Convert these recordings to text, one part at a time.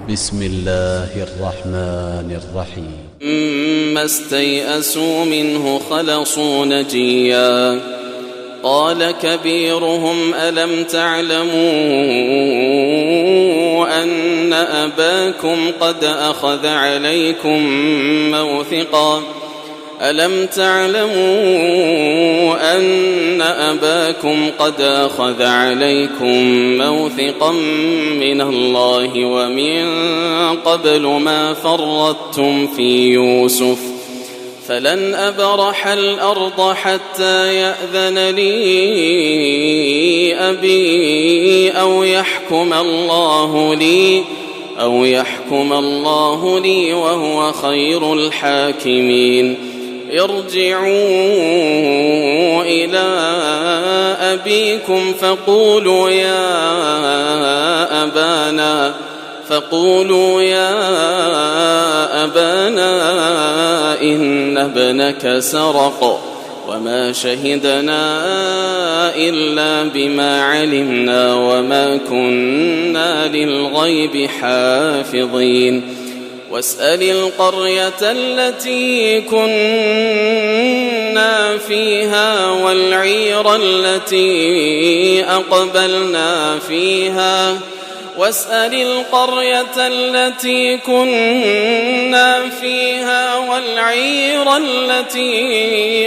بسم الله الرحمن الرحيم ما استيئسوا منه خلصوا نجيا قال كبيرهم ألم تعلموا أن أباكم قد أخذ عليكم موثقا من الله ومن قبل ما فرطتم في يوسف فلن أبرح الأرض حتى يأذن لي أبي أو يحكم الله لي وهو خير الحاكمين ارجعوا إلى أبيكم فقولوا يا أبانا إن ابنك سرق وما شهدنا إلا بما علمنا وما كنا للغيب حافظين واسأل القرية التي كنا فيها والعير التي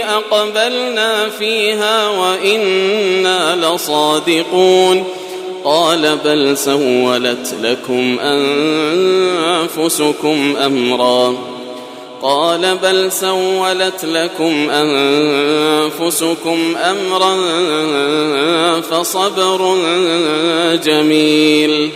أقبلنا فيها وإنا لصادقون قال بل سولت لكم أنفسكم أمرا فصبر جميل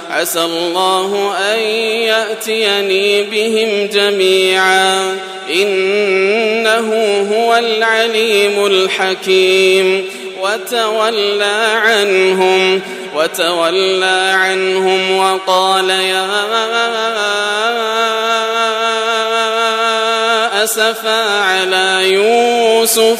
عسى الله أن يأتيني بهم جميعا إنه هو العليم الحكيم وتولى عنهم وقال يا أسفا على يوسف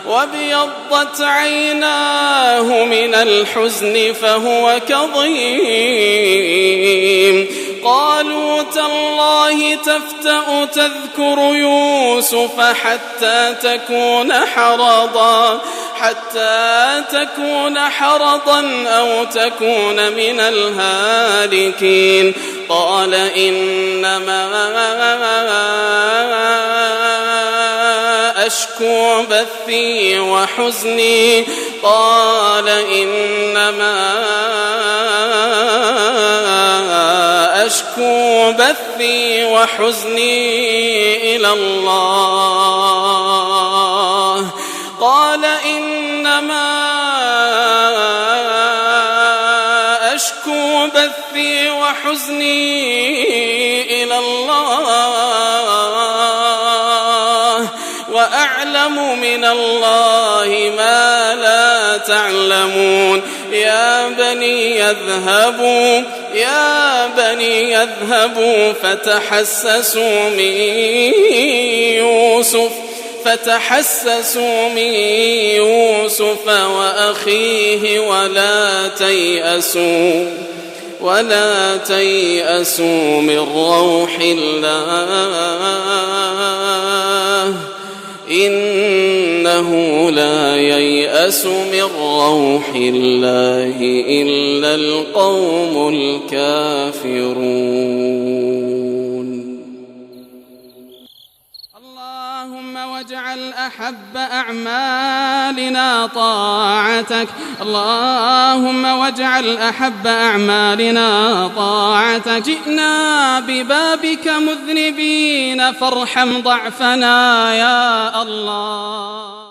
وابيضت عيناه من الحزن فهو كظيم قالوا تالله تفتأ تذكر يوسف حتى تكون حرضا أو تكون من الهالكين قال إنما أشكو بثي وحزني إلى الله قال إنما أشكو بثي وحزني إلى الله وأعلم من الله ما لا تعلمون يا بني يذهبوا فتحسسوا من يوسف وأخيه ولا تيأسوا من روح الله إنه لا ييأس من روح الله إلا القوم الكافرون اللهم واجعل أحب أعمالنا طاعتك جئنا ببابك مذنبين فارحم ضعفنا يا الله.